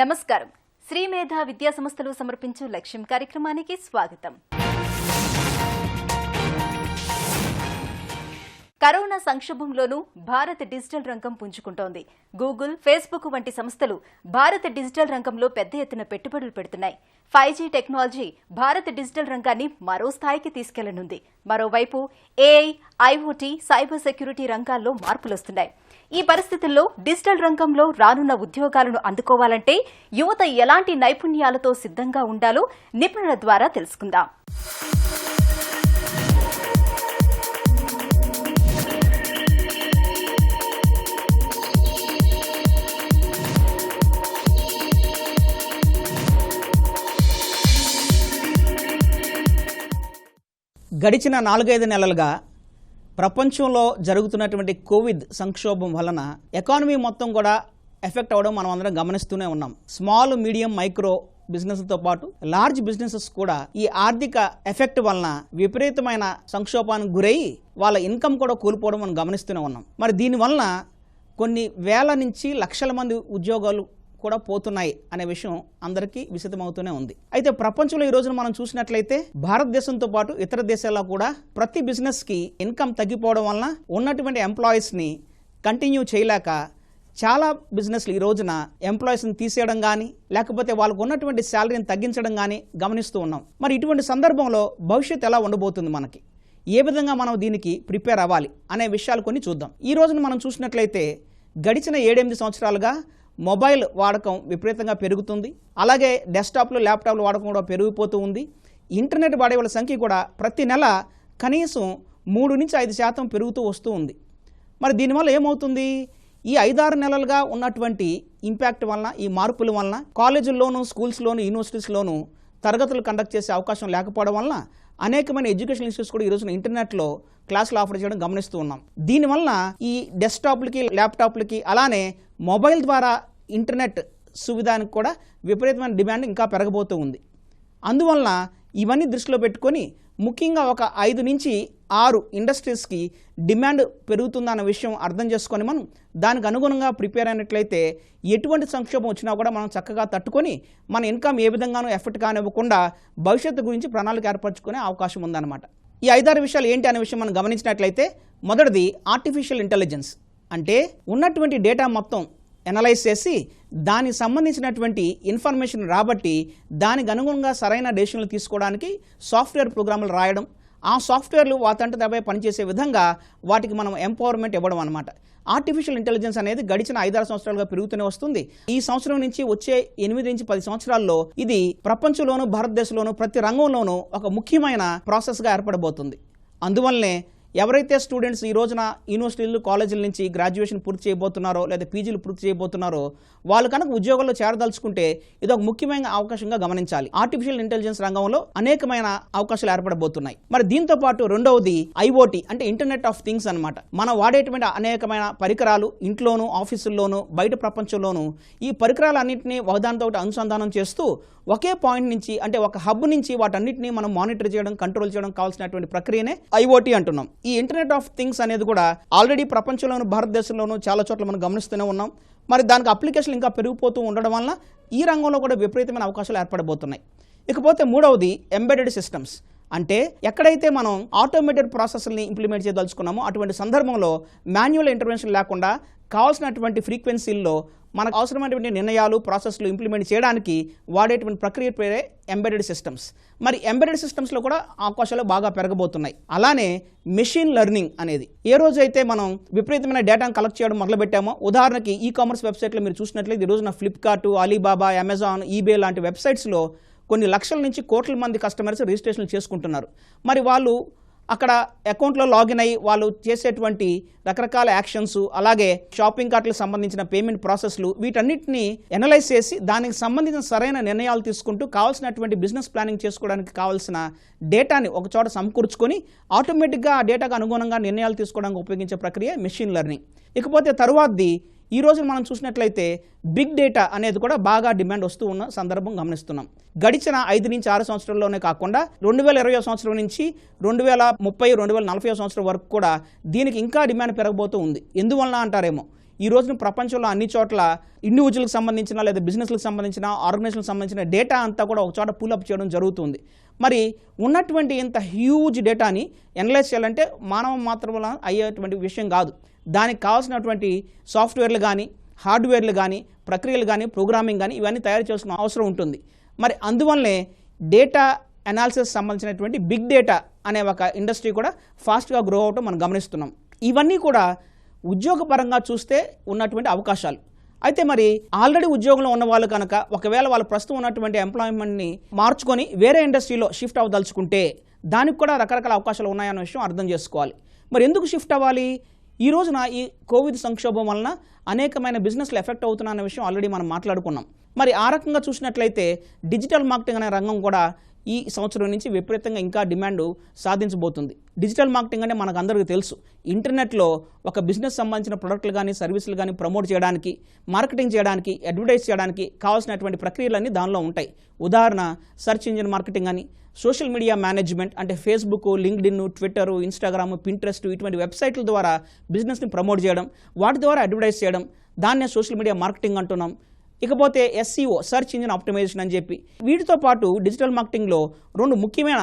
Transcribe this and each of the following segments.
నమస్కారం. శ్రీ మేధా విద్యా సంస్థలు సమర్పించు లక్ష్యం కార్యక్రమానికి స్వాగతం. కరోనా సంక్షోభంలోనూ భారత డిజిటల్ రంగం పుంజుకుంటోంది. గూగుల్, ఫేస్బుక్ వంటి సంస్థలు భారత డిజిటల్ రంగంలో పెద్ద ఎత్తున పెట్టుబడులు పెడుతున్నాయి. 5G టెక్నాలజీ భారత డిజిటల్ రంగాన్ని మరో స్థాయికి తీసుకెళ్లనుంది. మరోవైపు AI, IoT, సైబర్ సెక్యూరిటీ రంగాల్లో మార్పులొస్తున్నాయి. ఈ పరిస్థితుల్లో డిజిటల్ రంగంలో రానున్న ఉద్యోగాలను అందుకోవాలంటే యువత ఎలాంటి నైపుణ్యాలతో సిద్ధంగా ఉండాలో నిపుణుల ద్వారా తెలుసుకుందాం. గడిచిన 4-5 నెలలుగా ప్రపంచంలో జరుగుతున్నటువంటి కోవిడ్ సంక్షోభం వలన ఎకానమీ మొత్తం కూడా ఎఫెక్ట్ అవ్వడం మనం అందరం గమనిస్తూనే ఉన్నాం. స్మాల్, మీడియం, మైక్రో బిజినెస్తో పాటు లార్జ్ బిజినెసెస్ కూడా ఈ ఆర్థిక ఎఫెక్ట్ వలన విపరీతమైన సంక్షోభానికి గురై వాళ్ళ ఇన్కమ్ కూడా కోల్పోవడం మనం గమనిస్తూనే ఉన్నాం. మరి దీనివలన కొన్ని వేల నుంచి లక్షల మంది ఉద్యోగాలు కూడా పోతున్నాయి అనే విషయం అందరికీ విశదమవుతూనే ఉంది. అయితే ప్రపంచంలో ఈ రోజున మనం చూసినట్లయితే భారతదేశంతో పాటు ఇతర దేశాల్లో కూడా ప్రతి బిజినెస్కి ఇన్కమ్ తగ్గిపోవడం వలన ఉన్నటువంటి ఎంప్లాయీస్ని కంటిన్యూ చేయలేక చాలా బిజినెస్లు ఈ రోజున ఎంప్లాయీస్ని తీసేయడం కానీ లేకపోతే వాళ్ళకు ఉన్నటువంటి శాలరీని తగ్గించడం కానీ గమనిస్తూ ఉన్నాం. మరి ఇటువంటి సందర్భంలో భవిష్యత్తు ఎలా ఉండబోతుంది, మనకి ఏ విధంగా మనం దీనికి ప్రిపేర్ అవ్వాలి అనే విషయాలు కొన్ని చూద్దాం. ఈ రోజున మనం చూసినట్లయితే గడిచిన 7-8 సంవత్సరాలుగా మొబైల్ వాడకం విపరీతంగా పెరుగుతుంది. అలాగే డెస్క్టాప్లు, ల్యాప్టాప్లు వాడకం కూడా పెరిగిపోతూ ఉంది. ఇంటర్నెట్ వాడే వాళ్ళ సంఖ్య కూడా ప్రతి నెల కనీసం 3-5% పెరుగుతూ వస్తూ ఉంది. మరి దీనివల్ల ఏమవుతుంది? ఈ 5-6 నెలలుగా ఉన్నటువంటి ఇంపాక్ట్ వలన, ఈ మార్పుల వలన కాలేజీల్లోనూ, స్కూల్స్లోనూ, యూనివర్సిటీస్లోనూ తరగతులు కండక్ట్ చేసే అవకాశం లేకపోవడం వలన అనేకమైన ఎడ్యుకేషన్ ఇన్స్టిట్యూట్స్ కూడా ఈ రోజున ఇంటర్నెట్లో క్లాసులు ఆఫర్ చేయడం గమనిస్తూ ఉన్నాం. దీనివల్ల ఈ డెస్క్టాప్లకి, ల్యాప్టాప్లకి అలానే మొబైల్ ద్వారా ఇంటర్నెట్ సువిధానికి కూడా విపరీతమైన డిమాండ్ ఇంకా పెరగబోతూ ఉంది. అందువలన ఇవన్నీ దృష్టిలో పెట్టుకొని ముఖ్యంగా ఒక 5-6 ఇండస్ట్రీస్కి డిమాండ్ పెరుగుతుందన్న విషయం అర్థం చేసుకొని మనం దానికి అనుగుణంగా ప్రిపేర్ అయినట్లయితే ఎటువంటి సంక్షోభం వచ్చినా కూడా మనం చక్కగా తట్టుకొని మన ఇన్కమ్ ఏ విధంగానూ ఎఫెక్ట్ కానివ్వకుండా భవిష్యత్తు గురించి ప్రణాళిక ఏర్పరచుకునే అవకాశం ఉందన్నమాట. ఈ 5-6 విషయాలు ఏంటి అనే విషయం మనం గమనించినట్లయితే మొదటిది ఆర్టిఫిషియల్ ఇంటెలిజెన్స్. అంటే ఉన్నటువంటి డేటా మొత్తం ఎనలైజ్ చేసి దానికి సంబంధించినటువంటి ఇన్ఫర్మేషన్ రాబట్టి దానికి అనుగుణంగా సరైన డెసిషన్లు తీసుకోవడానికి సాఫ్ట్వేర్ ప్రోగ్రాములు రాయడం, ఆ సాఫ్ట్వేర్లు వాటంతట అవే పనిచేసే విధంగా వాటికి మనం ఎంపవర్మెంట్ ఇవ్వడం అనమాట. ఆర్టిఫిషియల్ ఇంటెలిజెన్స్ అనేది గడిచిన 5-6 సంవత్సరాలుగా పెరుగుతూనే వస్తుంది. ఈ సంవత్సరం నుంచి వచ్చే 8-10 సంవత్సరాల్లో ఇది ప్రపంచంలోనూ, భారతదేశంలోనూ ప్రతి రంగంలోనూ ఒక ముఖ్యమైన ప్రాసెస్గా ఏర్పడబోతుంది. అందువల్లనే ఎవరైతే స్టూడెంట్స్ ఈ రోజున యూనివర్సిటీలు, కాలేజీల నుంచి గ్రాడ్యుయేషన్ పూర్తి చేయబోతున్నారో లేదా పీజీలు పూర్తి చేయబోతున్నారో వాళ్ళు కనుక ఉద్యోగాల్లో చేరదలుచుకుంటే ఇది ఒక ముఖ్యమైన అవకాశంగా గమనించాలి. ఆర్టిఫిషియల్ ఇంటెలిజెన్స్ రంగంలో అనేకమైన అవకాశాలు ఏర్పడబోతున్నాయి. మరి దీంతో పాటు రెండవది IoT అంటే ఇంటర్నెట్ ఆఫ్ థింగ్స్ అనమాట. మనం వాడేటువంటి అనేకమైన పరికరాలు ఇంట్లోనూ, ఆఫీసుల్లోనూ, బయట ప్రపంచంలోనూ ఈ పరికరాలన్నింటినీ ఒకదానితో ఒకటి అనుసంధానం చేస్తూ ఒకే పాయింట్ నుంచి అంటే ఒక హబ్ నుంచి వాటన్నిటినీ మనం మానిటర్ చేయడం, కంట్రోల్ చేయడం కావాల్సినటువంటి ప్రక్రియనే IoT అంటున్నాం. ఈ ఇంటర్నెట్ ఆఫ్ థింగ్స్ అనేది కూడా ఆల్రెడీ ప్రపంచంలోనూ, భారతదేశంలోనూ చాలా చోట్ల మనం గమనిస్తూనే ఉన్నాం. మరి దానికి అప్లికేషన్లు ఇంకా పెరిగిపోతూ ఉండడం వల్ల ఈ రంగంలో కూడా విపరీతమైన అవకాశాలు ఏర్పడబోతున్నాయి. ఇకపోతే మూడవది ఎంబెడెడ్ సిస్టమ్స్. అంటే ఎక్కడైతే మనం ఆటోమేటెడ్ ప్రాసెస్ని ఇంప్లిమెంట్ చేయదలుచుకున్నామో అటువంటి సందర్భంలో మాన్యువల్ ఇంటర్వెన్షన్ లేకుండా కావాల్సినటువంటి ఫ్రీక్వెన్సీల్లో మనకు అవసరమైనటువంటి నిర్ణయాలు, ప్రాసెస్లు ఇంప్లిమెంట్ చేయడానికి వాడేటువంటి ప్రక్రియ పేరే ఎంబెడెడ్ సిస్టమ్స్. మరి ఎంబెడెడ్ సిస్టమ్స్లో కూడా అవకాశాలు బాగా పెరగబోతున్నాయి. అలానే మెషిన్ లెర్నింగ్ అనేది ఏ రోజైతే మనం విపరీతమైన డేటాను కలెక్ట్ చేయడం మొదలుపెట్టామో, ఉదాహరణకి ఈ-కామర్స్ వెబ్సైట్లో మీరు చూసినట్లయితే ఈ రోజున ఫ్లిప్కార్ట్, అలీబాబా, అమెజాన్, ఈబే లాంటి వెబ్సైట్స్లో కొన్ని లక్షల నుంచి కోట్ల మంది కస్టమర్స్ రిజిస్ట్రేషన్లు చేసుకుంటున్నారు. మరి వాళ్ళు అక్కడ అకౌంట్లో లాగిన్ అయ్యి వాళ్ళు చేసేటువంటి రకరకాల యాక్షన్స్, అలాగే షాపింగ్ కార్ట్లకు సంబంధించిన పేమెంట్ ప్రాసెస్లు వీటన్నిటిని ఎనలైజ్ చేసి దానికి సంబంధించిన సరైన నిర్ణయాలు తీసుకుంటూ కావాల్సినటువంటి బిజినెస్ ప్లానింగ్ చేసుకోవడానికి కావాల్సిన డేటాని ఒక చోట సమకూర్చుకొని ఆటోమేటిక్గా ఆ డేటాకు అనుగుణంగా నిర్ణయాలు తీసుకోవడానికి ఉపయోగించే ప్రక్రియ మెషిన్ లెర్నింగ్. ఇకపోతే తరువాతది ఈ రోజు మనం చూసినట్లయితే బిగ్ డేటా అనేది కూడా బాగా డిమాండ్ వస్తూ ఉన్న సందర్భం గమనిస్తున్నాం. గడిచిన 5-6 సంవత్సరాల్లోనే కాకుండా 2020 సంవత్సరం నుంచి 2030, 2040 సంవత్సరం వరకు కూడా దీనికి ఇంకా డిమాండ్ పెరగబోతూ ఉంది. ఎందువలన అంటారేమో ఈ రోజున ప్రపంచంలో అన్ని చోట్ల ఇండివిజువల్కి సంబంధించిన లేదా బిజినెస్లకు సంబంధించిన ఆర్గనైజేషన్కి సంబంధించిన డేటా అంతా కూడా ఒక చోట పుల్అప్ చేయడం జరుగుతుంది. మరి ఉన్నటువంటి ఇంత హ్యూజ్ డేటాని అనలైజ్ చేయాలంటే మానవ మాత్రం అయ్యేటువంటి విషయం కాదు. దానికి కావాల్సినటువంటి సాఫ్ట్వేర్లు కానీ, హార్డ్వేర్లు కానీ, ప్రక్రియలు కానీ, ప్రోగ్రామింగ్ కానీ ఇవన్నీ తయారు చేసుకునే అవసరం ఉంటుంది. మరి అందువల్లనే డేటా అనాలిసిస్ సంబంధించినటువంటి బిగ్ డేటా అనే ఒక ఇండస్ట్రీ కూడా ఫాస్ట్గా గ్రో అవటం మనం గమనిస్తున్నాం. ఇవన్నీ కూడా ఉద్యోగపరంగా చూస్తే ఉన్నటువంటి అవకాశాలు. అయితే మరి ఆల్రెడీ ఉద్యోగంలో ఉన్న వాళ్ళు కనుక ఒకవేళ వాళ్ళు ప్రస్తుతం ఉన్నటువంటి ఎంప్లాయ్మెంట్ని మార్చుకొని వేరే ఇండస్ట్రీలో షిఫ్ట్ అవ్వదలుచుకుంటే దానికి కూడా రకరకాల అవకాశాలు ఉన్నాయన్న విషయం అర్థం చేసుకోవాలి. మరి ఎందుకు షిఫ్ట్ అవ్వాలి? ఈ రోజున ఈ కోవిడ్ సంక్షోభం వలన అనేకమైన బిజినెస్లు ఎఫెక్ట్ అవుతున్న విషయం ఆల్రెడీ మనం మాట్లాడుకున్నాం. మరి ఆ రకంగా చూసినట్లయితే డిజిటల్ మార్కెటింగ్ అనే రంగం కూడా ఈ సంవత్సరం నుంచి విపరీతంగా ఇంకా డిమాండ్ సాధించబోతుంది. డిజిటల్ మార్కెటింగ్ అంటే మనకు అందరికీ తెలుసు. ఇంటర్నెట్లో ఒక బిజినెస్ సంబంధించిన ప్రొడక్ట్లు కానీ, సర్వీసులు కానీ ప్రమోట్ చేయడానికి, మార్కెటింగ్ చేయడానికి, అడ్వర్టైజ్ చేయడానికి కావాల్సినటువంటి ప్రక్రియలన్నీ దానిలో ఉంటాయి. ఉదాహరణ సెర్చ్ ఇంజిన్ మార్కెటింగ్ అని, సోషల్ మీడియా మేనేజ్మెంట్ అంటే Facebook, LinkedIn, Twitter, Instagram, Pinterest ఇటువంటి వెబ్సైట్ల ద్వారా బిజినెస్ని ప్రమోట్ చేయడం, వాటి ద్వారా అడ్వర్టైజ్ చేయడం, దాన్నే సోషల్ మీడియా మార్కెటింగ్ అంటున్నాం. ఇకపోతే SEO సెర్చ్ ఇంజిన్ ఆప్టిమైజేషన్ అని చెప్పి, వీటితో పాటు డిజిటల్ మార్కెటింగ్లో 2 ముఖ్యమైన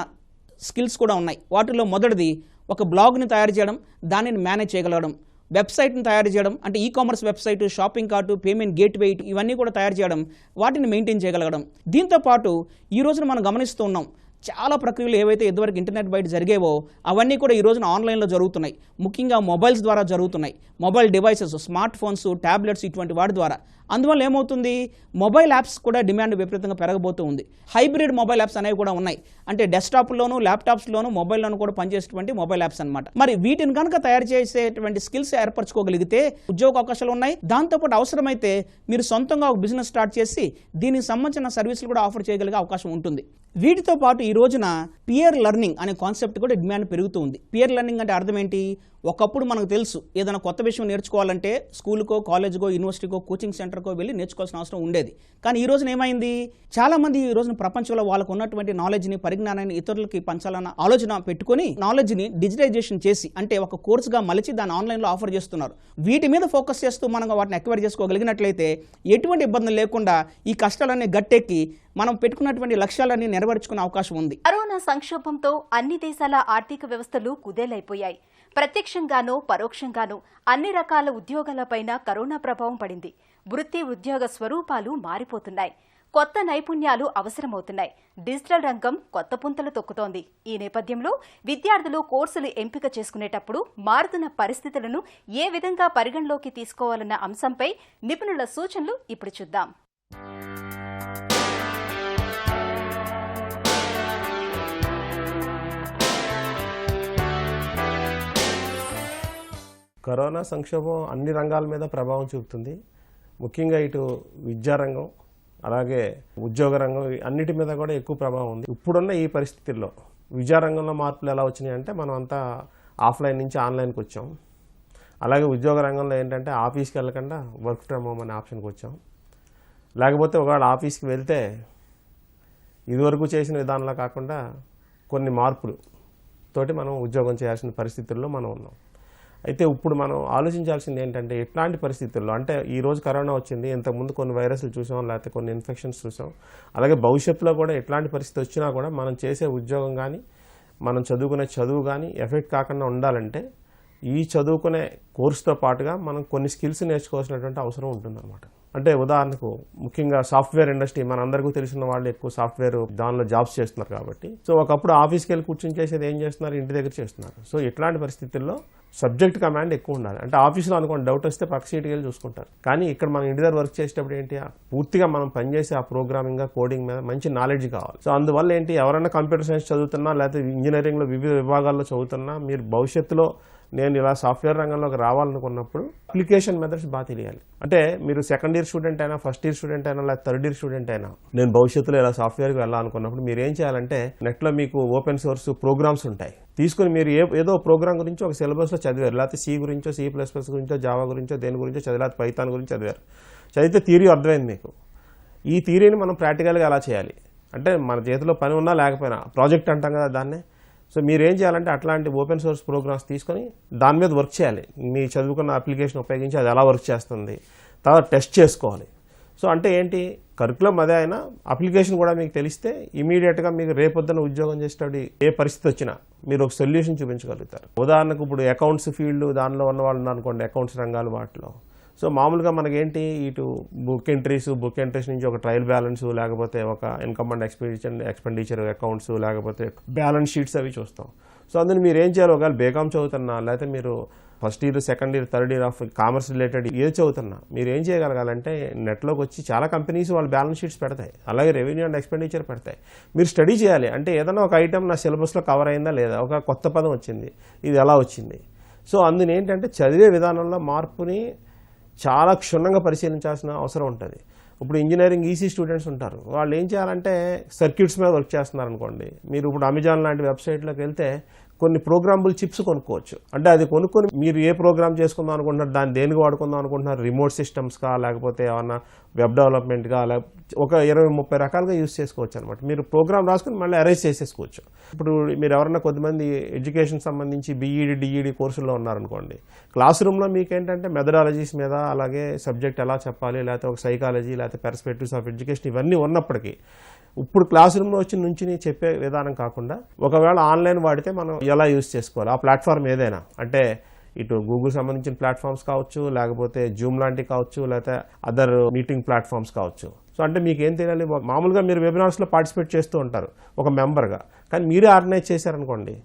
స్కిల్స్ కూడా ఉన్నాయి. వాటిలో మొదటిది ఒక బ్లాగ్ని తయారు చేయడం, దానిని మేనేజ్ చేయగలగడం, వెబ్సైట్ని తయారు చేయడం అంటే commerce website, shopping cart, payment gateway ఇవన్నీ కూడా తయారు చేయడం, వాటిని మెయింటైన్ చేయగలగడం. దీంతోపాటు ఈ రోజున మనం గమనిస్తూ ఉన్నాం చాలా ప్రక్రియలు ఏవైతే ఇదివరకు ఇంటర్నెట్ బయట జరిగేవో అవన్నీ కూడా ఈ రోజున ఆన్లైన్లో జరుగుతున్నాయి. ముఖ్యంగా మొబైల్స్ ద్వారా జరుగుతున్నాయి. Mobile devices, smart phones, tablets ఇటువంటి వాటి ద్వారా. అందువల్ల ఏమవుతుంది, మొబైల్ యాప్స్ కూడా డిమాండ్ విపరీతంగా పెరగబోతూ ఉంది. హైబ్రిడ్ మొబైల్ యాప్స్ అనేవి కూడా ఉన్నాయి. అంటే డెస్క్టాప్లోను, ల్యాప్టాప్స్లోను, మొబైల్లోనూ కూడా పనిచేసేటువంటి మొబైల్ యాప్స్ అనమాట. మరి వీటిని కనుక తయారు చేసేటువంటి స్కిల్స్ ఏర్పరచుకోగలిగితే ఉద్యోగ అవకాశాలు ఉన్నాయి. దాంతోపాటు అవసరమైతే మీరు సొంతంగా ఒక బిజినెస్ స్టార్ట్ చేసి దీనికి సంబంధించిన సర్వీసులు కూడా ఆఫర్ చేయగలిగే అవకాశం ఉంటుంది. వీటితో పాటు ఈ రోజున పియర్ లెర్నింగ్ అనే కాన్సెప్ట్ కూడా డిమాండ్ పెరుగుతూ ఉంది. పియర్ లెర్నింగ్ అంటే అర్థం ఏంటి? ఒకప్పుడు మనకు తెలుసు ఏదైనా కొత్త విషయం నేర్చుకోవాలంటే స్కూల్కో, కాలేజ్కో, యూనివర్సిటీకో, కోచింగ్ సెంటర్కో వెళ్ళి నేర్చుకోవాల్సిన అవసరం ఉండేది. కానీ ఈ రోజున ఏమైంది, చాలామంది ఈ రోజున ప్రపంచంలో వాళ్ళకు ఉన్నటువంటి నాలెడ్జ్ని, పరిజ్ఞానాన్ని ఇతరులకి పంచాలన్న ఆలోచన పెట్టుకొని నాలెడ్జ్ని డిజిటలైజేషన్ చేసి అంటే ఒక కోర్సుగా మలిచి దాన్ని ఆన్లైన్లో ఆఫర్ చేస్తున్నారు. వీటి మీద ఫోకస్ చేస్తూ మనం వాటిని అక్వైర్ చేసుకోగలిగినట్లయితే ఎటువంటి ఇబ్బందులు లేకుండా ఈ కష్టాలన్నీ గట్టెక్కి మనం పెట్టుకున్నటువంటి లక్ష్యాలన్నీ నెరవేర్చుకునే అవకాశం ఉంది. కరోనా సంక్షోభంతో అన్ని దేశాల ఆర్థిక వ్యవస్థలు కుదేలైపోయాయి. ప్రత్యక్షంగానో పరోక్షంగానో అన్ని రకాల ఉద్యోగాలపైన కరోనా ప్రభావం పడింది. వృత్తి ఉద్యోగ స్వరూపాలు మారిపోతున్నాయి. కొత్త నైపుణ్యాలు అవసరమవుతున్నాయి. డిజిటల్ రంగం కొత్త పుంతలు తొక్కుతోంది. ఈ నేపథ్యంలో విద్యార్థులు కోర్సులు ఎంపిక చేసుకునేటప్పుడు మారుతున్న పరిస్థితులను ఏ విధంగా పరిగణలోకి తీసుకోవాలన్న అంశంపై నిపుణుల సూచనలు ఇప్పుడు చూద్దాం. కరోనా సంక్షోభం అన్ని రంగాల మీద ప్రభావం చూపుతుంది. ముఖ్యంగా ఇటు విద్యారంగం, అలాగే ఉద్యోగ రంగం అన్నిటి మీద కూడా ఎక్కువ ప్రభావం ఉంది. ఇప్పుడున్న ఈ పరిస్థితుల్లో విద్యారంగంలో మార్పులు ఎలా వచ్చినాయి అంటే మనం అంతా ఆఫ్లైన్ నుంచి ఆన్లైన్కి వచ్చాం. అలాగే ఉద్యోగ రంగంలో ఏంటంటే ఆఫీస్కి వెళ్ళకుండా వర్క్ ఫ్రమ్ హోమ్ అనే ఆప్షన్కి వచ్చాం. లేకపోతే ఒకవేళ ఆఫీస్కి వెళ్తే ఇదివరకు చేసిన విధానంలో కాకుండా కొన్ని మార్పులు తోటి మనం ఉద్యోగం చేయాల్సిన పరిస్థితుల్లో మనం ఉన్నాం. అయితే ఇప్పుడు మనం ఆలోచించాల్సింది ఏంటంటే ఎట్లాంటి పరిస్థితుల్లో అంటే ఈరోజు కరోనా వచ్చింది, ఇంతకుముందు కొన్ని వైరస్లు చూసాం, లేకపోతే కొన్ని ఇన్ఫెక్షన్స్ చూసాం. అలాగే భవిష్యత్తులో కూడా ఎట్లాంటి పరిస్థితి వచ్చినా కూడా మనం చేసే ఉద్యోగం కానీ, మనం చదువుకునే చదువు కానీ ఎఫెక్ట్ కాకుండా ఉండాలంటే ఈ చదువుకునే కోర్సుతో పాటుగా మనం కొన్ని స్కిల్స్ నేర్చుకోవాల్సినటువంటి అవసరం ఉంటుందన్నమాట. అంటే ఉదాహరణకు ముఖ్యంగా సాఫ్ట్వేర్ ఇండస్ట్రీ మనందరికీ తెలిసిన వాళ్ళు ఎక్కువ సాఫ్ట్వేర్ దానిలో జాబ్స్ చేస్తున్నారు కాబట్టి సో ఒకప్పుడు ఆఫీస్కి వెళ్ళి కూర్చొని చేసేది ఏం చేస్తున్నారు, ఇంటి దగ్గర చేస్తున్నారు. సో ఇట్లాంటి పరిస్థితుల్లో సబ్జెక్ట్ కమాండ్ ఎక్కువ ఉండాలి. అంటే ఆఫీస్లో అనుకోండి డౌట్ వస్తే పక్క సీట్కి వెళ్ళి చూసుకుంటారు. కానీ ఇక్కడ మనం ఇంటి దగ్గర వర్క్ చేసేటప్పుడు ఏంటి పూర్తిగా మనం పనిచేసే ఆ ప్రోగ్రామింగ్ కోడింగ్ మీద మంచి నాలెడ్జ్ కావాలి. సో అందువల్ల ఏంటి ఎవరైనా కంప్యూటర్ సైన్స్ చదువుతున్నా లేకపోతే ఇంజనీరింగ్లో వివిధ విభాగాల్లో చదువుతున్నా మీరు భవిష్యత్తులో నేను ఇలా సాఫ్ట్వేర్ రంగంలోకి రావాలనుకున్నప్పుడు అప్లికేషన్ మెథడ్స్ బాగా తెలియాలి. అంటే మీరు సెకండ్ ఇయర్ స్టూడెంట్ అయినా, ఫస్ట్ ఇయర్ స్టూడెంట్ అయినా, లేదా థర్డ్ ఇయర్ స్టూడెంట్ అయినా నేను భవిష్యత్తులో ఇలా సాఫ్ట్వేర్కి వెళ్ళాలనుకున్నప్పుడు మీరు ఏం చేయాలంటే నెట్లో మీకు ఓపెన్ సోర్స్ ప్రోగ్రామ్స్ ఉంటాయి. తీసుకుని మీరు ఏదో ప్రోగ్రామ్ గురించి ఒక సిలబస్లో చదివారు, లేకపోతే C గురించో, C++ గురించో, జావా గురించో, దేని గురించో చదివారు, పైథాన్ గురించి చదివారు. చదివితే థియరీ అర్థమైంది మీకు. ఈ థియరీని మనం ప్రాక్టికల్గా ఎలా చేయాలి అంటే మన చేతిలో పని ఉన్నా లేకపోయినా ప్రాజెక్ట్ అంటాం కదా దాన్నే. సో మీరు ఏం చేయాలంటే అట్లాంటి ఓపెన్ సోర్స్ ప్రోగ్రామ్స్ తీసుకొని దాని మీద వర్క్ చేయాలి. మీ చదువుకున్న అప్లికేషన్ ఉపయోగించి అది ఎలా వర్క్ చేస్తుంది, తర్వాత టెస్ట్ చేసుకోవాలి. సో అంటే ఏంటి, కరికులం అదే అయినా అప్లికేషన్ కూడా మీకు తెలిస్తే ఇమీడియట్గా మీకు రేపొద్దున ఉద్యోగం చేసేటప్పుడు ఏ పరిస్థితి వచ్చినా మీరు ఒక సొల్యూషన్ చూపించగలుగుతారు. ఉదాహరణకు ఇప్పుడు అకౌంట్స్ ఫీల్డ్ దానిలో ఉన్న వాళ్ళు ఉన్నారనుకోండి, అకౌంట్స్ రంగాలు వాటిలో. సో మామూలుగా మనకేంటి, ఇటు బుక్ ఎంట్రీస్ నుంచి ఒక ట్రయల్ బ్యాలెన్స్, లేకపోతే ఒక ఇన్కమ్ అండ్ ఎక్స్పెండిచర్ అకౌంట్స్, లేకపోతే బ్యాలెన్స్ షీట్స్ అవి చూస్తాం. సో అందులో మీరు ఏం చేయాలి, ఒకవేళ బీకామ్ చదువుతున్నా, లేకపోతే మీరు first year, second year, third year of commerce related ఏది చదువుతున్నా, మీరు ఏం చేయగలగాలంటే నెట్లోకి వచ్చి చాలా కంపెనీస్ వాళ్ళు బ్యాలెన్స్ షీట్స్ పెడతాయి, అలాగే రెవెన్యూ అండ్ ఎక్స్పెండిచర్ పెడతాయి. మీరు స్టడీ చేయాలి. అంటే ఏదైనా ఒక ఐటమ్ నా సిలబస్లో కవర్ అయిందా లేదా, ఒక కొత్త పదం వచ్చింది, ఇది ఎలా వచ్చింది. సో అందులో ఏంటంటే చదివే విధానంలో మార్పుని చాలా క్షుణ్ణంగా పరిశీలించాల్సిన అవసరం ఉంటుంది. ఇప్పుడు ఇంజనీరింగ్ ఈసీ స్టూడెంట్స్ ఉంటారు, వాళ్ళు ఏం చేయాలంటే సర్క్యూట్స్ మీద వర్క్ చేస్తున్నారు అనుకోండి. మీరు ఇప్పుడు అమెజాన్ లాంటి వెబ్సైట్లోకి వెళ్తే కొన్ని ప్రోగ్రామబుల్ చిప్స్ కొనుక్కోవచ్చు. అంటే అది కొనుక్కొని మీరు ఏ ప్రోగ్రామ్ చేసుకుందాం అనుకుంటున్నారు, దాన్ని దేనికి వాడుకుందాం అనుకుంటున్నారు, రిమోట్ సిస్టమ్స్గా, లేకపోతే ఏమన్నా వెబ్ డెవలప్మెంట్గా, ఒక 20-30 రకాలుగా యూజ్ చేసుకోవచ్చు అనమాట. మీరు ప్రోగ్రామ్ రాసుకుని మళ్ళీ అరేంజ్ చేసేసుకోవచ్చు. ఇప్పుడు మీరు ఎవరన్నా కొద్దిమంది ఎడ్యుకేషన్ సంబంధించి బీఈడి, డిఈడి కోర్సుల్లో ఉన్నారనుకోండి, క్లాస్ రూమ్లో మీకు ఏంటంటే మెథడాలజీస్ మీద, అలాగే సబ్జెక్ట్ ఎలా చెప్పాలి, లేకపోతే ఒక సైకాలజీ, లేకపోతే పర్స్పెక్టివ్స్ ఆఫ్ ఎడ్యుకేషన్, ఇవన్నీ ఉన్నప్పటికీ ఇప్పుడు క్లాస్ రూమ్లో వచ్చి నుంచి చెప్పే విధానం కాకుండా ఒకవేళ ఆన్లైన్ వాడితే మనం ఎలా యూజ్ చేసుకోవాలి, ఆ ప్లాట్ఫామ్ ఏదైనా, అంటే ఇటు గూగుల్ సంబంధించిన ప్లాట్ఫామ్స్ కావచ్చు, లేకపోతే జూమ్ లాంటివి కావచ్చు, లేకపోతే అదర్ మీటింగ్ ప్లాట్ఫామ్స్ కావచ్చు. సో అంటే మీకు ఏం తెలియాలి, మామూలుగా మీరు వెబినార్స్లో పార్టిసిపేట్ చేస్తూ ఉంటారు ఒక మెంబర్గా, కానీ మీరే ఆర్గనైజ్ చేశారనుకోండి,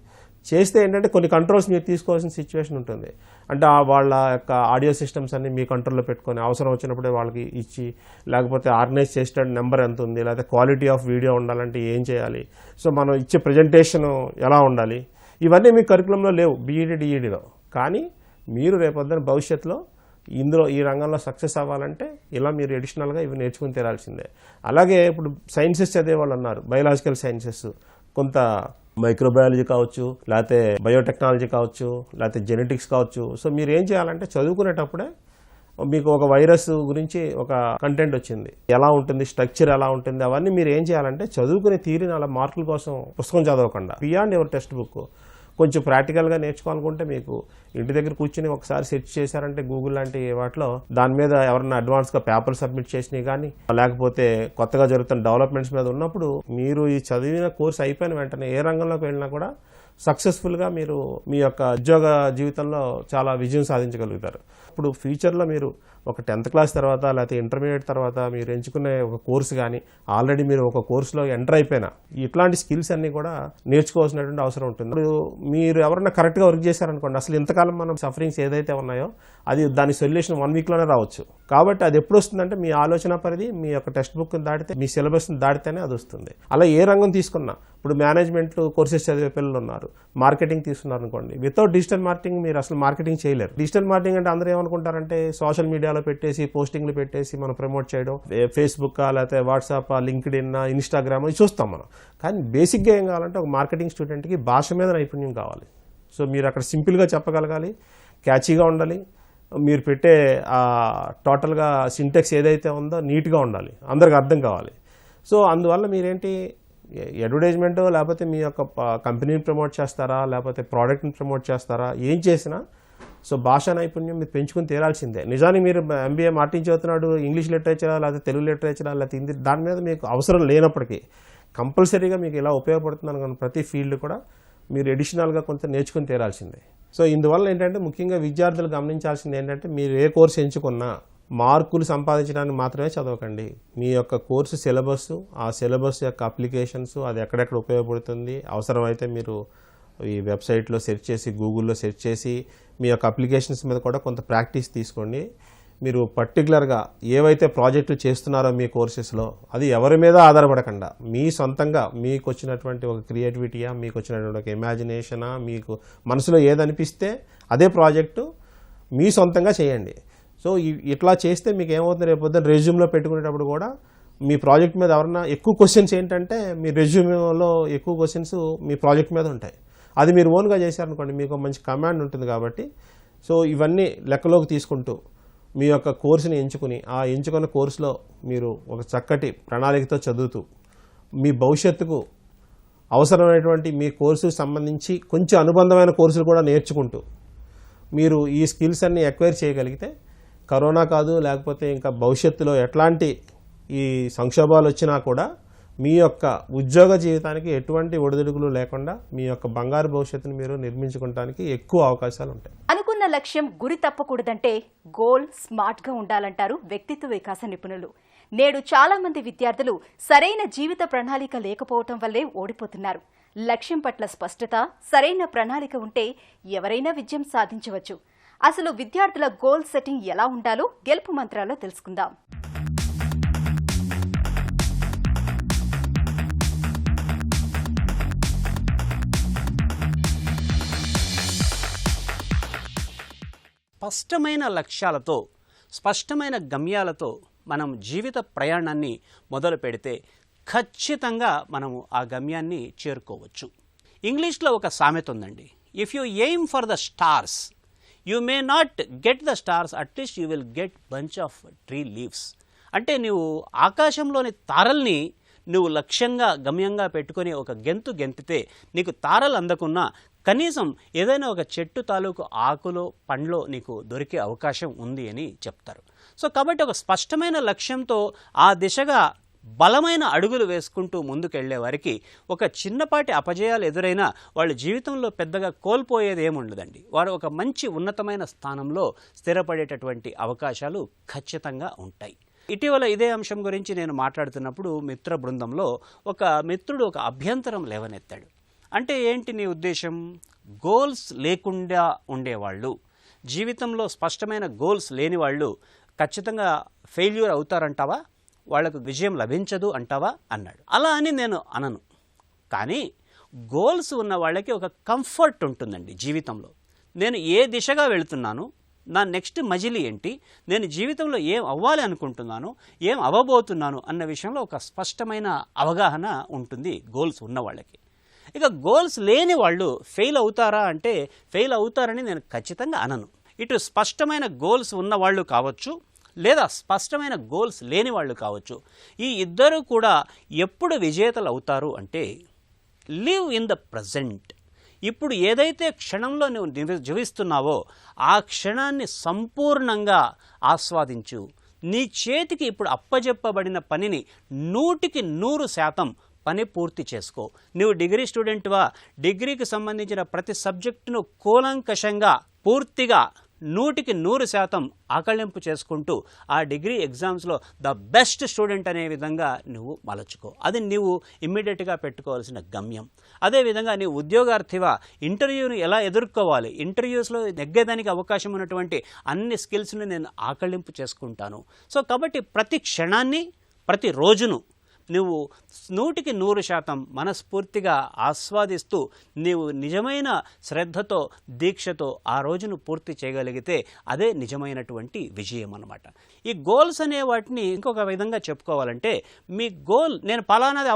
చేస్తే ఏంటంటే కొన్ని కంట్రోల్స్ మీరు తీసుకోవాల్సిన సిచ్యువేషన్ ఉంటుంది. అంటే వాళ్ళ యొక్క ఆడియో సిస్టమ్స్ అన్ని మీ కంట్రోల్లో పెట్టుకొని అవసరం వచ్చినప్పుడే వాళ్ళకి ఇచ్చి, లేకపోతే ఆర్గనైజ్ చేసే నెంబర్ ఎంత ఉంది, లేకపోతే క్వాలిటీ ఆఫ్ వీడియో ఉండాలంటే ఏం చేయాలి, సో మనం ఇచ్చే ప్రజెంటేషన్ ఎలా ఉండాలి, ఇవన్నీ మీ కరికులంలో లేవు బీఈడి, డిఈడిలో. కానీ మీరు రేపొద్దున భవిష్యత్తులో ఇందులో ఈ రంగంలో సక్సెస్ అవ్వాలంటే ఇలా మీరు ఎడిషనల్గా ఇవి నేర్చుకుని తీరాల్సిందే. అలాగే ఇప్పుడు సైన్సెస్ చదివే వాళ్ళు ఉన్నారు, బయలాజికల్ సైన్సెస్, కొంత మైక్రోబయాలజీ కావచ్చు, లేకపోతే బయోటెక్నాలజీ కావచ్చు, లేకపోతే జెనెటిక్స్ కావచ్చు. సో మీరు ఏం చేయాలంటే చదువుకునేటప్పుడే మీకు ఒక వైరస్ గురించి ఒక కంటెంట్ వచ్చింది, ఎలా ఉంటుంది, స్ట్రక్చర్ ఎలా ఉంటుంది, అవన్నీ మీరు ఏం చేయాలంటే చదువుకునే థియరీని అలా మార్కుల కోసం పుస్తకం చదవకుండా బియాండ్ యువర్ టెక్స్ట్ బుక్ కొంచెం ప్రాక్టికల్గా నేర్చుకోవాలనుకుంటే మీకు ఇంటి దగ్గర కూర్చొని ఒకసారి సెర్చ్ చేశారంటే గూగుల్ లాంటి వాటిలో దాని మీద ఎవరైనా అడ్వాన్స్గా పేపర్ సబ్మిట్ చేసినవి కానీ, లేకపోతే కొత్తగా జరుగుతున్న డెవలప్మెంట్స్ మీద ఉన్నప్పుడు మీరు ఈ చదివిన కోర్స్ అయిపోయిన వెంటనే ఏ రంగంలోకి వెళ్ళినా కూడా సక్సెస్ఫుల్గా మీరు మీ యొక్క ఉద్యోగ జీవితంలో చాలా విజయం సాధించగలుగుతారు. ఇప్పుడు ఫ్యూచర్లో మీరు ఒక 10th క్లాస్ తర్వాత, లేకపోతే ఇంటర్మీడియట్ తర్వాత మీరు ఎంచుకునే ఒక కోర్సు కానీ, ఆల్రెడీ మీరు ఒక కోర్సులో ఎంటర్ అయిపోయినా ఇట్లాంటి స్కిల్స్ అన్నీ కూడా నేర్చుకోవాల్సినటువంటి అవసరం ఉంటుంది. ఇప్పుడు మీరు ఎవరైనా కరెక్ట్గా వర్క్ చేశారనుకోండి, అసలు ఇంతకాలం మనం సఫరింగ్స్ ఏదైతే ఉన్నాయో అది దాని సొల్యూషన్ 1 వీక్లోనే రావచ్చు. కాబట్టి అది ఎప్పుడు వస్తుందంటే మీ ఆలోచన పరిధి మీ యొక్క టెక్స్ట్ బుక్ దాటితే, మీ సిలబస్ని దాటితేనే అది వస్తుంది. అలా ఏ రంగం తీసుకున్నా, ఇప్పుడు మేనేజ్మెంట్ కోర్సెస్ చదివే పిల్లలు ఉన్నారు, మార్కెటింగ్ తీసుకున్నారు అనుకోండి, వితౌట్ డిజిటల్ మార్కెటింగ్ మీరు అసలు మార్కెటింగ్ చేయలేరు. డిజిటల్ మార్కెటింగ్ అంటే అందరూ ఏమనుకుంటారంటే సోషల్ మీడియాలో పెట్టేసి, పోస్టింగ్లు పెట్టేసి మనం ప్రమోట్ చేయడం, ఫేస్బుక్, లేకపోతే వాట్సాప్, లింక్డ్ఇన్, ఇన్స్టాగ్రామ్ ఇది చూస్తాం మనం. కానీ బేసిక్గా ఏం కావాలంటే ఒక మార్కెటింగ్ స్టూడెంట్కి భాష మీద నైపుణ్యం కావాలి. సో మీరు అక్కడ సింపుల్గా చెప్పగలగాలి, క్యాచీగా ఉండాలి, మీరు పెట్టే టోటల్గా సింటెక్స్ ఏదైతే ఉందో నీట్గా ఉండాలి, అందరికి అర్థం కావాలి. సో అందువల్ల మీరేంటి అడ్వర్టైజ్మెంట్, లేకపోతే మీ యొక్క కంపెనీని ప్రమోట్ చేస్తారా, లేకపోతే ప్రోడక్ట్ని ప్రమోట్ చేస్తారా, ఏం చేసినా సో భాషా నైపుణ్యం మీరు పెంచుకుని తీరాల్సిందే. నిజానికి మీరు MBA మార్టింగ్ చదువుతున్నాడు, ఇంగ్లీష్ లిటరేచరా, లేకపోతే తెలుగు లిటరేచరా, లేకపోతే హిందీ, దాని మీద మీకు అవసరం లేనప్పటికీ కంపల్సరీగా మీకు ఇలా ఉపయోగపడుతుంది అనుకున్న ప్రతి ఫీల్డ్ కూడా మీరు ఎడిషనల్గా కొంత నేర్చుకుని తీరాల్సిందే. సో ఇందువల్ల ఏంటంటే ముఖ్యంగా విద్యార్థులు గమనించాల్సింది ఏంటంటే, మీరు ఏ కోర్సు ఎంచుకున్నా మార్కులు సంపాదించడానికి మాత్రమే చదవకండి. మీ యొక్క కోర్సు సిలబస్, ఆ సిలబస్ యొక్క అప్లికేషన్స్, అది ఎక్కడెక్కడ ఉపయోగపడుతుంది, అవసరమైతే మీరు ఈ వెబ్సైట్లో సెర్చ్ చేసి, గూగుల్లో సెర్చ్ చేసి మీ యొక్క అప్లికేషన్స్ మీద కూడా కొంత ప్రాక్టీస్ తీసుకోండి. మీరు పర్టికులర్గా ఏవైతే ప్రాజెక్టులు చేస్తున్నారో మీ కోర్సెస్లో, అది ఎవరి మీద ఆధారపడకుండా మీ సొంతంగా మీకు వచ్చినటువంటి ఒక క్రియేటివిటీయా, మీకు వచ్చినటువంటి ఒక ఇమాజినేషనా, మీకు మనసులో ఏదనిపిస్తే అదే ప్రాజెక్టు మీ సొంతంగా చేయండి. సో ఇట్లా చేస్తే మీకు ఏమవుతుంది, రేపు పొద్దున్న రెజ్యూమ్లో పెట్టుకునేటప్పుడు కూడా మీ ప్రాజెక్ట్ మీద ఎవరన్నా ఎక్కువ క్వశ్చన్స్ ఏంటంటే, మీ రెజ్యూమ్లో ఎక్కువ క్వశ్చన్స్ మీ ప్రాజెక్ట్ మీద ఉంటాయి. అది మీరు ఓన్గా చేశారనుకోండి, మీకు మంచి కమాండ్ ఉంటుంది. కాబట్టి సో ఇవన్నీ లెక్కలోకి తీసుకుంటూ మీ యొక్క కోర్సుని ఎంచుకుని, ఆ ఎంచుకున్న కోర్సులో మీరు ఒక చక్కటి ప్రణాళికతో చదువుతూ మీ భవిష్యత్తుకు అవసరమైనటువంటి మీ కోర్సుకు సంబంధించి కొంచెం అనుబంధమైన కోర్సులు కూడా నేర్చుకుంటూ మీరు ఈ స్కిల్స్ అన్ని ఎక్వైర్ చేయగలిగితే కరోనా కాదు, లేకపోతే ఇంకా భవిష్యత్తులో ఎట్లాంటి ఈ సంక్షోభాలు వచ్చినా కూడా మీ యొక్క ఉద్యోగ జీవితానికి ఎటువంటి ఒడిదుడుకులు లేకుండా మీ యొక్క బంగారు భవిష్యత్తును మీరు నిర్మించుకోవడానికి ఎక్కువ అవకాశాలు ఉంటాయి. అనుకున్న లక్ష్యం గురి తప్పకూడదంటే గోల్ స్మార్ట్గా ఉండాలంటారు వ్యక్తిత్వ వికాస నిపుణులు. నేడు చాలా మంది విద్యార్థులు సరైన జీవిత ప్రణాళిక లేకపోవటం వల్లే ఓడిపోతున్నారు. లక్ష్యం పట్ల స్పష్టత, సరైన ప్రణాళిక ఉంటే ఎవరైనా విజయం సాధించవచ్చు. అసలు విద్యార్థుల గోల్ సెట్టింగ్ ఎలా ఉండాలో గెలుపు మంత్రాల్లో తెలుసుకుందాం. స్పష్టమైన లక్ష్యాలతో, స్పష్టమైన గమ్యాలతో మనం జీవిత ప్రయాణాన్ని మొదలు పెడితే ఖచ్చితంగా మనము ఆ గమ్యాన్ని చేరుకోవచ్చు. ఇంగ్లీష్లో ఒక సామెత ఉందండి, if you aim for the stars you may not get the stars, at least you will get bunch of tree leaves. అంటే నువ్వు ఆకాశంలోని తారల్ని నువ్వు లక్ష్యంగా గమ్యంగా పెట్టుకొని ఒక గెంతు గెంతితే నీకు తారలు అందకున్నా కనీసం ఏదైనా ఒక చెట్టు తాలూకు ఆకులో పండ్లో నీకు దొరికే అవకాశం ఉంది అని చెప్తారు. సో కాబట్టి ఒక స్పష్టమైన లక్ష్యంతో ఆ దిశగా బలమైన అడుగులు వేసుకుంటూ ముందుకెళ్లే వారికి ఒక చిన్నపాటి అపజయాలు ఎదురైనా వాళ్ళ జీవితంలో పెద్దగా కోల్పోయేది ఏముండదండి. వారు ఒక మంచి ఉన్నతమైన స్థానంలో స్థిరపడేటటువంటి అవకాశాలు ఖచ్చితంగా ఉంటాయి. ఇటీవల ఇదే అంశం గురించి నేను మాట్లాడుతున్నప్పుడు మిత్ర బృందంలో ఒక మిత్రుడు ఒక అభ్యంతరం లేవనెత్తాడు. అంటే ఏంటి నీ ఉద్దేశం? గోల్స్ లేకుండా ఉండేవాళ్ళు, జీవితంలో స్పష్టమైన గోల్స్ లేని వాళ్ళు ఖచ్చితంగా ఫెయిల్యూర్ అవుతారంటావా, వాళ్లకు విజయం లభించదు అంటావా అన్నాడు. అలా అని నేను అనను, కానీ గోల్స్ ఉన్న వాళ్ళకి ఒక కంఫర్ట్ ఉంటుందండి జీవితంలో. నేను ఏ దిశగా వెళుతున్నాను, నా నెక్స్ట్ మజిలీ ఏంటి, నేను జీవితంలో ఏం అవ్వాలి అనుకుంటున్నాను, ఏం అవ్వబోతున్నాను అన్న విషయంలో ఒక స్పష్టమైన అవగాహన ఉంటుంది గోల్స్ ఉన్న వాళ్ళకి. ఇక గోల్స్ లేని వాళ్ళు ఫెయిల్ అవుతారా అంటే ఫెయిల్ అవుతారని నేను ఖచ్చితంగా అనను. ఇటు స్పష్టమైన గోల్స్ ఉన్న వాళ్ళు కావచ్చు, లేదా స్పష్టమైన గోల్స్ లేని వాళ్ళు కావచ్చు, ఈ ఇద్దరు కూడా ఎప్పుడు విజేతలు అవుతారు అంటే లివ్ ఇన్ ద ప్రజెంట్. ఇప్పుడు ఏదైతే క్షణంలో నువ్వు జీవిస్తున్నావో ఆ క్షణాన్ని సంపూర్ణంగా ఆస్వాదించు. నీ చేతికి ఇప్పుడు అప్పజెప్పబడిన పనిని 100% పని పూర్తి చేసుకో. నువ్వు డిగ్రీ స్టూడెంట్వా, డిగ్రీకి సంబంధించిన ప్రతి సబ్జెక్టును కూలంకషంగా పూర్తిగా 100% ఆకళింపు చేసుకుంటూ ఆ డిగ్రీ ఎగ్జామ్స్లో ద బెస్ట్ స్టూడెంట్ అనే విధంగా నువ్వు మలచుకో. అది నువ్వు ఇమ్మీడియట్గా పెట్టుకోవాల్సిన గమ్యం. అదేవిధంగా నీవు ఉద్యోగార్థివా, ఇంటర్వ్యూని ఎలా ఎదుర్కోవాలి, ఇంటర్వ్యూస్లో నెగ్గేదానికి అవకాశం ఉన్నటువంటి అన్ని స్కిల్స్ని నేను ఆకళింపు చేసుకుంటాను. సో కాబట్టి ప్రతి క్షణాన్ని, ప్రతి రోజును నువ్వు 100% మనస్ఫూర్తిగా ఆస్వాదిస్తూ నీవు నిజమైన శ్రద్ధతో, దీక్షతో ఆ రోజును పూర్తి చేయగలిగితే అదే నిజమైనటువంటి విజయం అన్నమాట. ఈ గోల్స్ అనే వాటిని ఇంకొక విధంగా చెప్పుకోవాలంటే, మీ గోల్ నేను పలానాది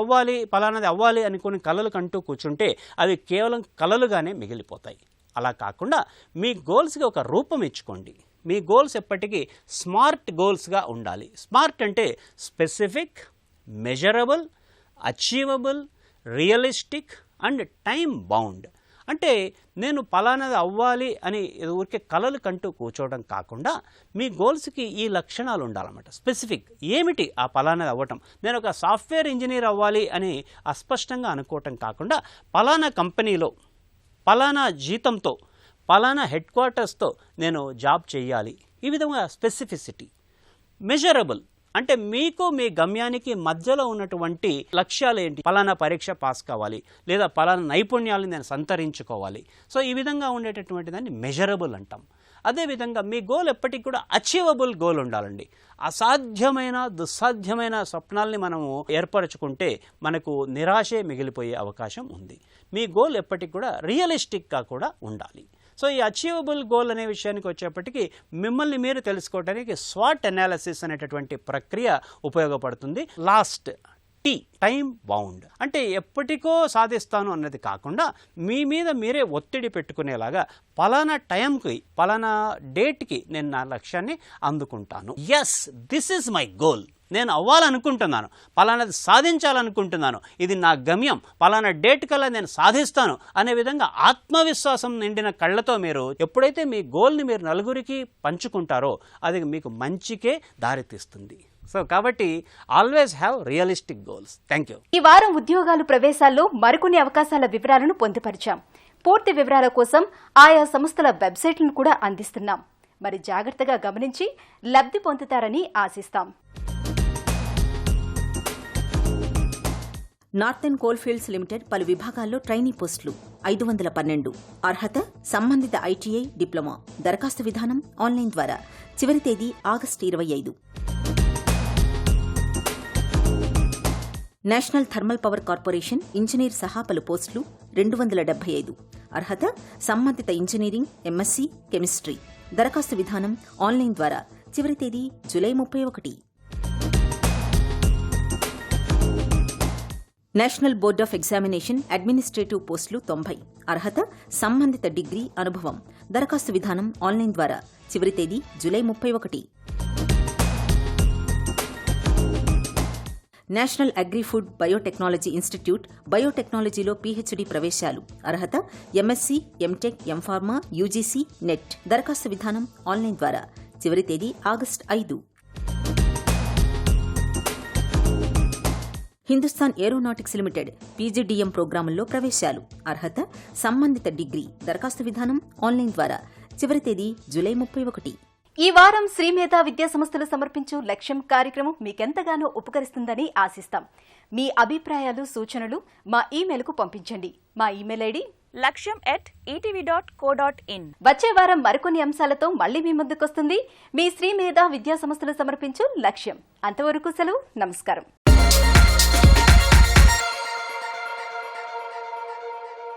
అవ్వాలి అనుకుని కలలు కంటూ కూర్చుంటే అవి కేవలం కలలుగానే మిగిలిపోతాయి. అలా కాకుండా మీ గోల్స్కి ఒక రూపం ఇచ్చుకోండి. మీ గోల్స్ ఎప్పటికీ స్మార్ట్ గోల్స్గా ఉండాలి. స్మార్ట్ అంటే specific, measurable, achievable, realistic and time bound. అంటే నేను పలానాది అవ్వాలి అని ఊరికే కలలు కంటూ కూర్చోవడం కాకుండా మీ గోల్స్కి ఈ లక్షణాలు ఉండాలన్నమాట. స్పెసిఫిక్ ఏమిటి ఆ పలానాది అవ్వటం, నేను ఒక సాఫ్ట్వేర్ ఇంజనీర్ అవ్వాలి అని అస్పష్టంగా అనుకోవటం కాకుండా పలానా కంపెనీలో పలానా జీతంతో పలానా హెడ్ క్వార్టర్స్తో నేను జాబ్ చేయాలి. ఈ విధంగా స్పెసిఫిసిటీ. మెజరబుల్ అంటే మీకు మీ గమ్యానికి మధ్యలో ఉన్నటువంటి లక్ష్యాలు ఏంటి, పలానా పరీక్ష పాస్ కావాలి, లేదా పలానా నైపుణ్యాలను నేను సంతరించుకోవాలి. సో ఈ విధంగా ఉండేటటువంటి దాన్ని మెజరబుల్ అంటాం. అదేవిధంగా మీ గోల్ ఎప్పటికి కూడా అచీవబుల్ గోల్ ఉండాలండి. అసాధ్యమైన, దుస్సాధ్యమైన స్వప్నాల్ని మనము ఏర్పరచుకుంటే మనకు నిరాశే మిగిలిపోయే అవకాశం ఉంది. మీ గోల్ ఎప్పటికి కూడా రియలిస్టిక్గా కూడా ఉండాలి. సో ఈ అచీవబుల్ గోల్ అనే విషయానికి వచ్చేప్పటికీ మిమ్మల్ని మీరు తెలుసుకోవడానికి స్వాట్ అనాలిసిస్ అనేటటువంటి ప్రక్రియ ఉపయోగపడుతుంది. Last tea, time bound. అంటే ఎప్పటికో సాధిస్తాను అన్నది కాకుండా మీ మీద మీరే ఒత్తిడి పెట్టుకునేలాగా పలానా టైంకి, పలానా డేట్కి నేను నా లక్ష్యాన్ని అందుకుంటాను. Yes, this is my goal. నేను అవ్వాలనుకుంటున్నాను, పలానాది సాధించాలనుకుంటున్నాను, ఇది నా గమ్యం, పలానా డేట్ కల్లా నేను సాధిస్తాను అనే విధంగా ఆత్మవిశ్వాసం నిండిన కళ్ళతో మీరు ఎప్పుడైతే మీ గోల్ని మీరు నలుగురికి పంచుకుంటారో అది మీకు మంచికే దారితీస్తుంది. సో కాబట్టి always have realistic goals. Thank you. ఈ వారం ఉద్యోగాలు ప్రవేశాల్లో మరికొన్ని అవకాశాల వివరాలను పొందుపరిచాం. పూర్తి వివరాల కోసం ఆయా సంస్థల వెబ్సైట్లను కూడా అందిస్తున్నాం. మరి జాగ్రత్తగా గమనించి లబ్ధి పొందుతారని ఆశిస్తాం. నార్థన్ కోల్ఫీల్డ్స్ లిమిటెడ్ పలు విభాగాల్లో ట్రైనీ పోస్టులు 512. అర్హత సంబంధిత ఐటీఐ, డిప్లొమా. దరఖాస్తు విధానం ఆన్లైన్ ద్వారా. చివరి తేదీ August 25. National thermal power corporation engineer సహా పలు పోస్టులు 275. అర్హత సంబంధిత ఇంజనీరింగ్, ఎంఎస్సీ, కెమిస్ట్రీ. దరఖాస్తు విధానం ఆన్లైన్ ద్వారా. చివరి తేదీ July 31. National board of examination administrative పోస్టులు 90. అర్హత సంబంధిత డిగ్రీ, అనుభవం. దరఖాస్తు విధానం ఆన్లైన్ ద్వారా. చివరి తేదీ July 31. National agri food biotechnology institute బయోటెక్నాలజీలో పీహెచ్డీ ప్రవేశాలు. అర్హత MSc, MTech, MPharma, UGC, NET. దరఖాస్తు విధానం ఆన్లైన్ ద్వారా. చివరి తేదీ August 5. Hindustan aeronautics limited PGDM ప్రోగ్రాముల్లో ప్రవేశాలు. అర్హత సంబంధిత డిగ్రీ. దరఖాస్తు విధానం ఆన్లైన్ ద్వారా. చివరి తేదీ జూలై 31. ఈ వారం శ్రీమేధా విద్యా సంస్థలు సమర్పించు లక్ష్యం కార్యక్రమం మీకెంతగానో ఉపకరిస్తుందని ఆశిస్తాం. మీ అభిప్రాయాలు, సూచనలు మా ఇమెయిల్కు పంపించండి. మా ఇమెయిల్ ఐడి laksham@etv.co.in. వచ్చే వారం మరికొన్ని అంశాలతో మళ్లీ మీ ముందుకొస్తుంది మీ శ్రీమేధా విద్యా సంస్థలు సమర్పించు లక్ష్యం. అంతవరకు సెలవు. నమస్కారం.